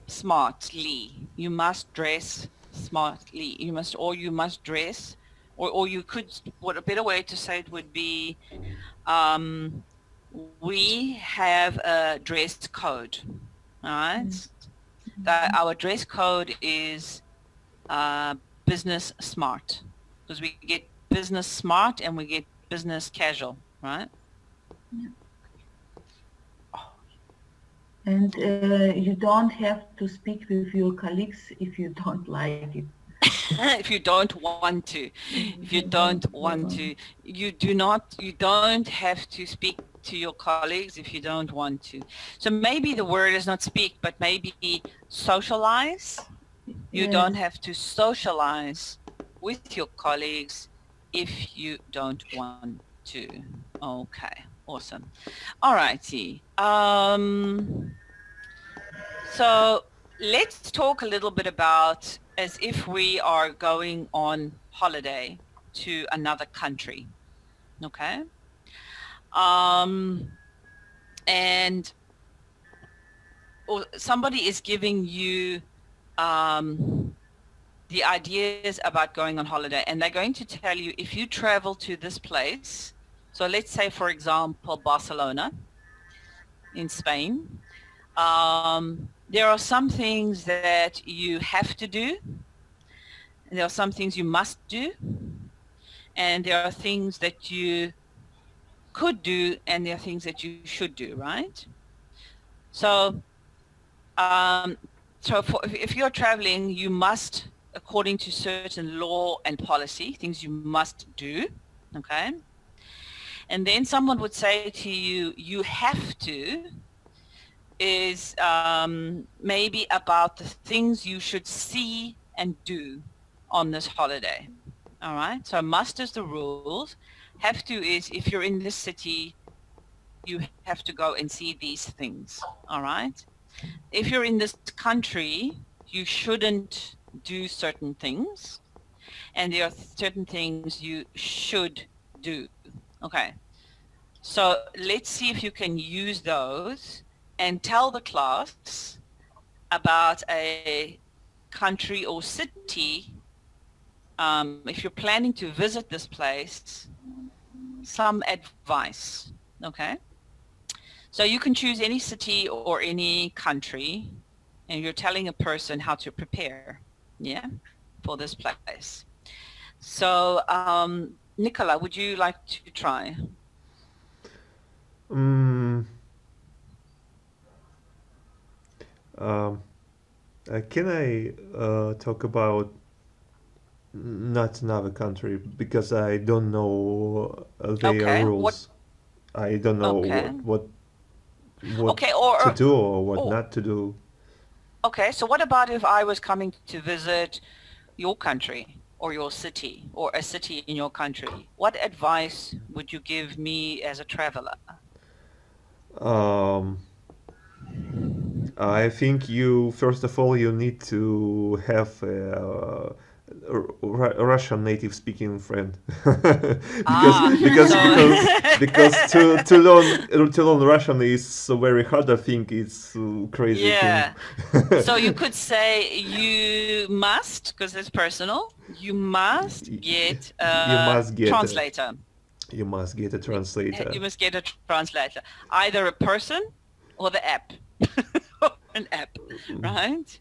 [SPEAKER 2] smartly. You must dress smartly. You must dress, or you could, what a better way to say it would be, we have a dress code, all right? Our dress code is business smart. because we get business smart and we get business casual, right?
[SPEAKER 5] And you don't have to speak with your colleagues if you don't like it.
[SPEAKER 2] If you don't want to, if you don't want to, you don't have to speak to your colleagues if you don't want to. So maybe the word is not speak, but maybe socialize. You don't
[SPEAKER 5] Yes.
[SPEAKER 2] have to socialize with your colleagues if you don't want to. Okay, awesome. All righty. So let's talk a little bit about as if we are going on holiday to another country. Okay. And or somebody is giving you the ideas about going on holiday, and they're going to tell you if you travel to this place, so let's say for example Barcelona in Spain, there are some things that you have to do, and there are some things you must do, and there are things that you could do, and there are things that you should do, right? So if you're traveling, you must, according to certain law and policy, things you must do, okay? And then someone would say to you, you have to, is maybe about the things you should see and do on this holiday. All right, so must is the rules. Have to is if you're in this city, you have to go and see these things. All right. If you're in this country, you shouldn't do certain things, and there are certain things you should do. Okay. So let's see if you can use those and tell the class about a country or city. If you're planning to visit this place, some advice, okay? So you can choose any city or any country, and you're telling a person how to prepare, yeah, for this place. So, Nicola, would you like to try?
[SPEAKER 3] Mm, can I talk about not another country because I don't know their
[SPEAKER 2] Okay.
[SPEAKER 3] rules. I don't know
[SPEAKER 2] Okay.
[SPEAKER 3] what
[SPEAKER 2] Okay,
[SPEAKER 3] to do or what
[SPEAKER 2] or
[SPEAKER 3] not to do.
[SPEAKER 2] okay. So what about if I was coming to visit your country or your city or a city in your country? What advice would you give me as a traveler?
[SPEAKER 3] Um, I think you first of all you need to have a Russian native speaking friend because
[SPEAKER 2] Ah,
[SPEAKER 3] because
[SPEAKER 2] so
[SPEAKER 3] because to learn Russian is a very hard. I think it's a crazy thing.
[SPEAKER 2] yeah. So you could say you must, because it's personal, you must get
[SPEAKER 3] You
[SPEAKER 2] a
[SPEAKER 3] must get a
[SPEAKER 2] translator.
[SPEAKER 3] you must get a translator.
[SPEAKER 2] You must get a translator, either a person or the app. An app, right?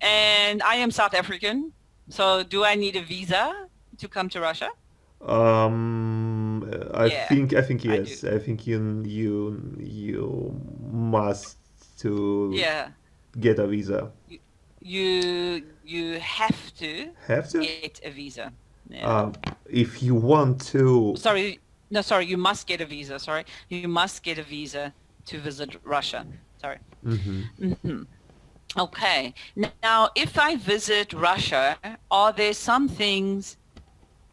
[SPEAKER 2] And I am South African, so do I need a visa to come to Russia? Yeah,
[SPEAKER 3] I think
[SPEAKER 2] I do.
[SPEAKER 3] yes. I think you must to
[SPEAKER 2] Yeah,
[SPEAKER 3] get a visa.
[SPEAKER 2] you you have to
[SPEAKER 3] Have to?
[SPEAKER 2] get a visa. Yeah.
[SPEAKER 3] If you want to.
[SPEAKER 2] Sorry, no, sorry. You must get a visa. Sorry, you must get a visa to visit Russia. Sorry.
[SPEAKER 3] Mhm.
[SPEAKER 2] Hmm. Okay. Now, if I visit Russia, are there some things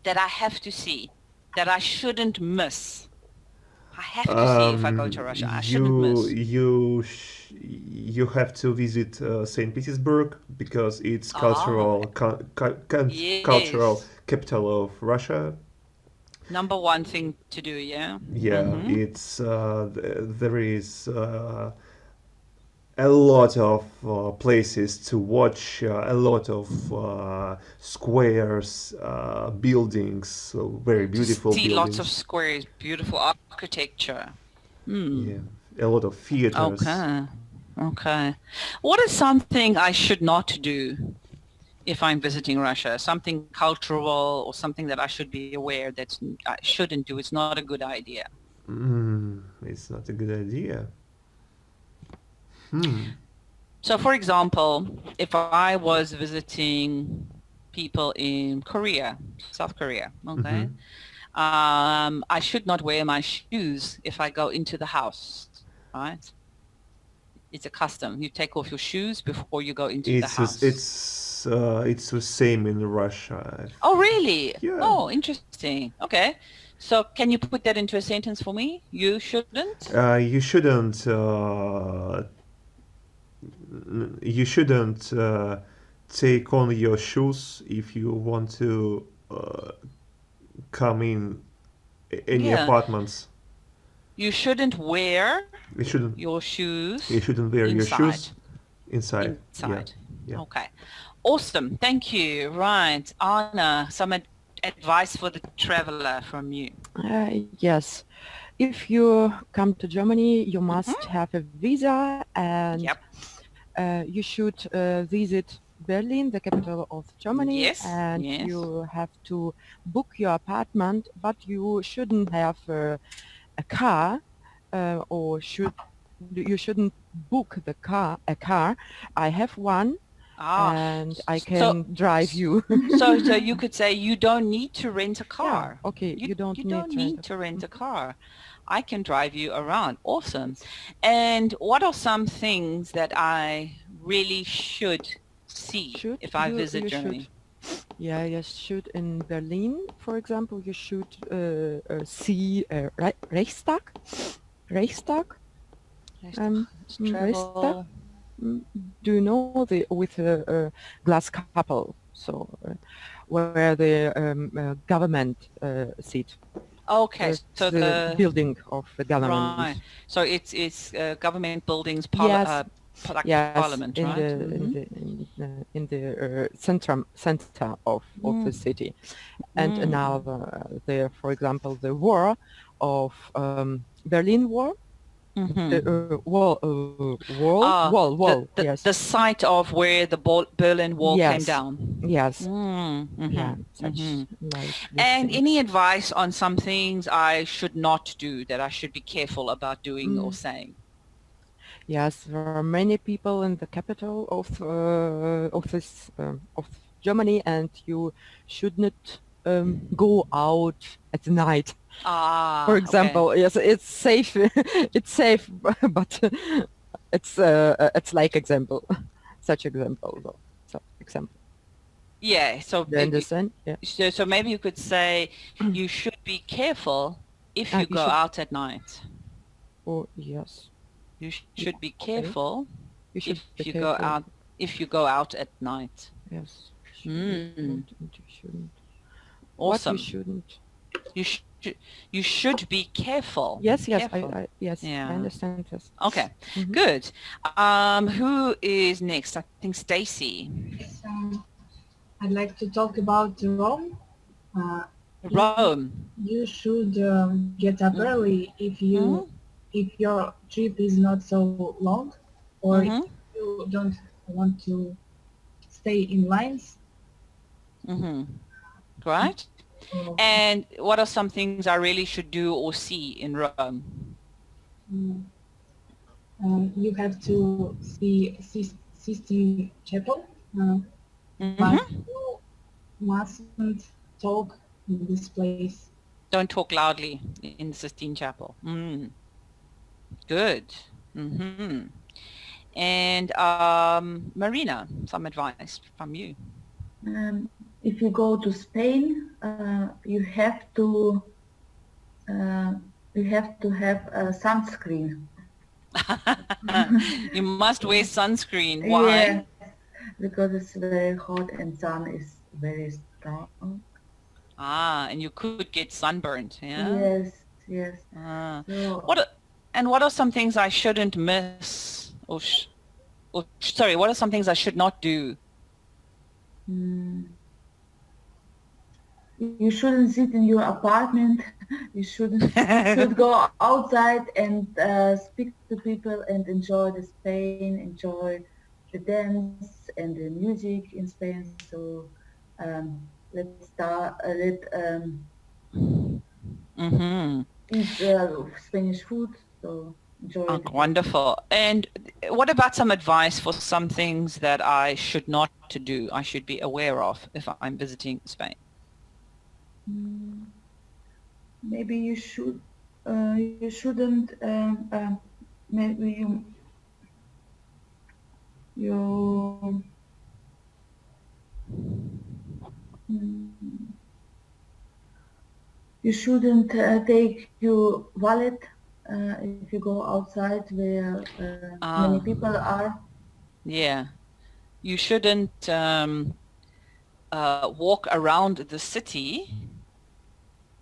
[SPEAKER 2] that I have to see that I shouldn't miss? I have to see if I go to Russia. I shouldn't miss.
[SPEAKER 3] You have to visit Saint Petersburg because it's
[SPEAKER 2] Ah,
[SPEAKER 3] cultural
[SPEAKER 2] yes.
[SPEAKER 3] capital of Russia.
[SPEAKER 2] Number one thing to do, yeah?
[SPEAKER 3] Yeah,
[SPEAKER 2] Mm-hmm.
[SPEAKER 3] it's there is a lot of places to watch, a lot of squares, buildings, so very
[SPEAKER 2] To
[SPEAKER 3] beautiful
[SPEAKER 2] see lots of
[SPEAKER 3] buildings.
[SPEAKER 2] squares, beautiful architecture. Hmm.
[SPEAKER 3] Yeah, a lot of theaters.
[SPEAKER 2] Okay. Okay. What is something I should not do if I'm visiting Russia? Something cultural or something that I should be aware that I shouldn't do. It's not a good idea.
[SPEAKER 3] It's not a good idea.
[SPEAKER 2] So for example, if I was visiting people in Korea, South Korea, okay, I should not wear my shoes if I go into the house, right? It's a custom. You take off your shoes before you go into the house.
[SPEAKER 3] It's the same in Russia.
[SPEAKER 2] Oh, really?
[SPEAKER 3] Yeah.
[SPEAKER 2] Oh, interesting. Okay. So can you put that into a sentence for me? You shouldn't?
[SPEAKER 3] You shouldn't. You shouldn't take on your shoes if you want to come in any
[SPEAKER 2] Yeah.
[SPEAKER 3] apartments.
[SPEAKER 2] You shouldn't wear
[SPEAKER 3] You shouldn't.
[SPEAKER 2] your shoes
[SPEAKER 3] You shouldn't wear your shoes inside.
[SPEAKER 2] inside.
[SPEAKER 3] Yeah.
[SPEAKER 2] Okay. Awesome. Thank you. Right. Anna, some advice for the traveler from you.
[SPEAKER 4] Yes. If you come to Germany, you must have a visa, and
[SPEAKER 2] Yep.
[SPEAKER 4] You should visit Berlin, the capital of Germany,
[SPEAKER 2] Yes,
[SPEAKER 4] and
[SPEAKER 2] yes.
[SPEAKER 4] you have to book your apartment, but you shouldn't have a car, or you shouldn't book a car. I have one, and I can drive you.
[SPEAKER 2] So you could say you don't need to rent a car.
[SPEAKER 4] Yeah, okay, you don't
[SPEAKER 2] need to rent a car. I can drive you around. Awesome. And what are some things that I really should see if I visit Germany?
[SPEAKER 4] You should in Berlin, for example, you should see Reichstag. Reichstag.
[SPEAKER 2] Travel.
[SPEAKER 4] Do you know with a glass couple? So where the government seat.
[SPEAKER 2] Okay, so
[SPEAKER 4] the building of the government.
[SPEAKER 2] Right. So it's government buildings,
[SPEAKER 4] yes,
[SPEAKER 2] parliament,
[SPEAKER 4] in
[SPEAKER 2] right?
[SPEAKER 4] In the center of the city, and now for example, the war of Berlin War. The wall. Yes.
[SPEAKER 2] The site of where the Berlin Wall came down.
[SPEAKER 4] Yes.
[SPEAKER 2] Yeah.
[SPEAKER 4] And
[SPEAKER 2] any advice on some things I should not do, that I should be careful about doing or saying?
[SPEAKER 4] Yes, there are many people in the capital of Germany, and you should not go out at night. For example,
[SPEAKER 2] okay.
[SPEAKER 4] Yes, it's safe. It's safe, but it's like example, such example though. So example.
[SPEAKER 2] Yeah. So
[SPEAKER 4] You understand? Yeah.
[SPEAKER 2] So maybe you could say you should be careful if you go out at night.
[SPEAKER 4] Oh yes.
[SPEAKER 2] You should be careful
[SPEAKER 4] if
[SPEAKER 2] you go out at night.
[SPEAKER 4] Yes.
[SPEAKER 2] You
[SPEAKER 4] shouldn't.
[SPEAKER 2] Awesome.
[SPEAKER 4] What you shouldn't.
[SPEAKER 2] You should be careful.
[SPEAKER 4] Yes.
[SPEAKER 2] Careful.
[SPEAKER 4] I understand this.
[SPEAKER 2] Okay. Good. Who is next? I think Stacy.
[SPEAKER 1] Yes, I'd like to talk about Rome.
[SPEAKER 2] Rome.
[SPEAKER 1] You should get up early if your trip is not so long, or if you don't want to stay in lines.
[SPEAKER 2] Right. And what are some things I really should do or see in Rome?
[SPEAKER 1] You have to see Sistine Chapel, but you mustn't talk in this place.
[SPEAKER 2] Don't talk loudly in the Sistine Chapel. Good. And Marina, some advice from you.
[SPEAKER 5] If you go to Spain, you have to have a sunscreen.
[SPEAKER 2] You must wear sunscreen. Why?
[SPEAKER 5] Yeah, because it's very hot and sun is very strong.
[SPEAKER 2] And you could get sunburned. Yeah.
[SPEAKER 5] Yes.
[SPEAKER 2] So, what are some things I shouldn't miss, what are some things I should not do?
[SPEAKER 5] You shouldn't sit in your apartment. You should go outside and speak to people and enjoy the Spain, enjoy the dance and the music in Spain. So let's start. Let
[SPEAKER 2] Mm-hmm.
[SPEAKER 5] eat Spanish food. So enjoy
[SPEAKER 2] Oh,
[SPEAKER 5] the day.
[SPEAKER 2] wonderful. And what about some advice for some things that I should not to do, I should be aware of if I'm visiting Spain?
[SPEAKER 5] Maybe you should. You shouldn't. Maybe you. mm, You shouldn't take your wallet if you go outside where many
[SPEAKER 2] Ah,
[SPEAKER 5] people are.
[SPEAKER 2] yeah. You shouldn't walk around the city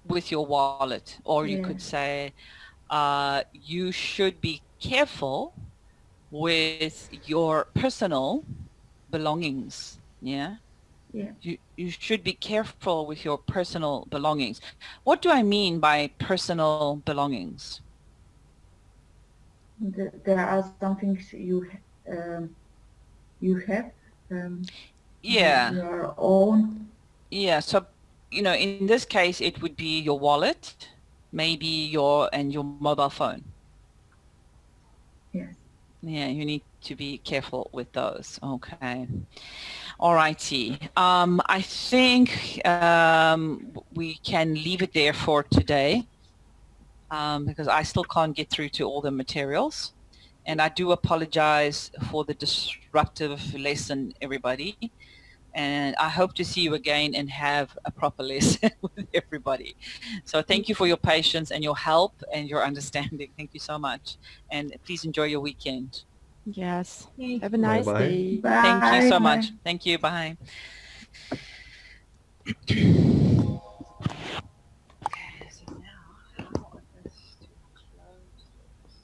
[SPEAKER 2] with your wallet, or you
[SPEAKER 5] Yeah,
[SPEAKER 2] could say you should be careful with your personal belongings. Yeah.
[SPEAKER 5] yeah.
[SPEAKER 2] You should be careful with your personal belongings. What do I mean by personal belongings?
[SPEAKER 5] There are some things you have
[SPEAKER 2] Yeah,
[SPEAKER 5] your own.
[SPEAKER 2] yeah. So, in this case, it would be your wallet, maybe your mobile phone.
[SPEAKER 5] Yes.
[SPEAKER 2] Yeah, you need to be careful with those. Okay. All righty. I think we can leave it there for today because I still can't get through to all the materials. And I do apologize for the disruptive lesson, everybody. And I hope to see you again and have a proper lesson with everybody. So thank you for your patience and your help and your understanding. Thank you so much. And please enjoy your weekend.
[SPEAKER 4] Yes.
[SPEAKER 1] Thank
[SPEAKER 4] Have a
[SPEAKER 1] you.
[SPEAKER 3] Bye
[SPEAKER 4] nice
[SPEAKER 3] bye.
[SPEAKER 4] day.
[SPEAKER 2] Thank you
[SPEAKER 5] Bye.
[SPEAKER 2] so
[SPEAKER 5] Bye.
[SPEAKER 2] much. Thank you. Bye. Okay, so now how on earth to close this?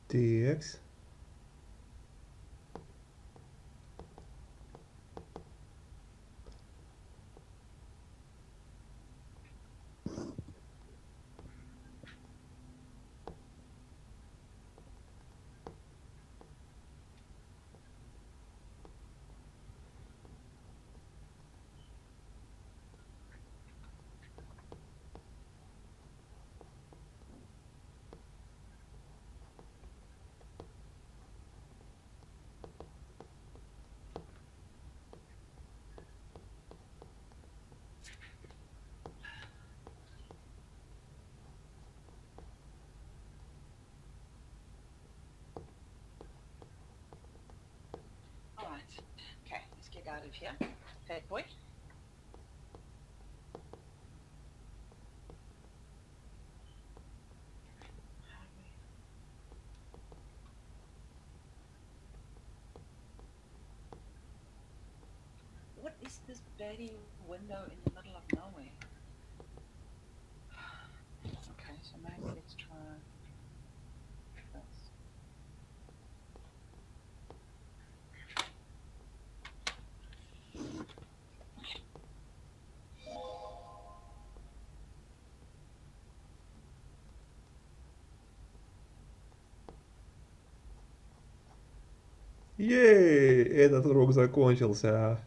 [SPEAKER 3] TX.
[SPEAKER 2] All right. Okay, let's get out of here. Okay, boy. What is this bloody window in the middle of nowhere? Okay, so maybe let's try this.
[SPEAKER 3] Ей, этот урок закончился.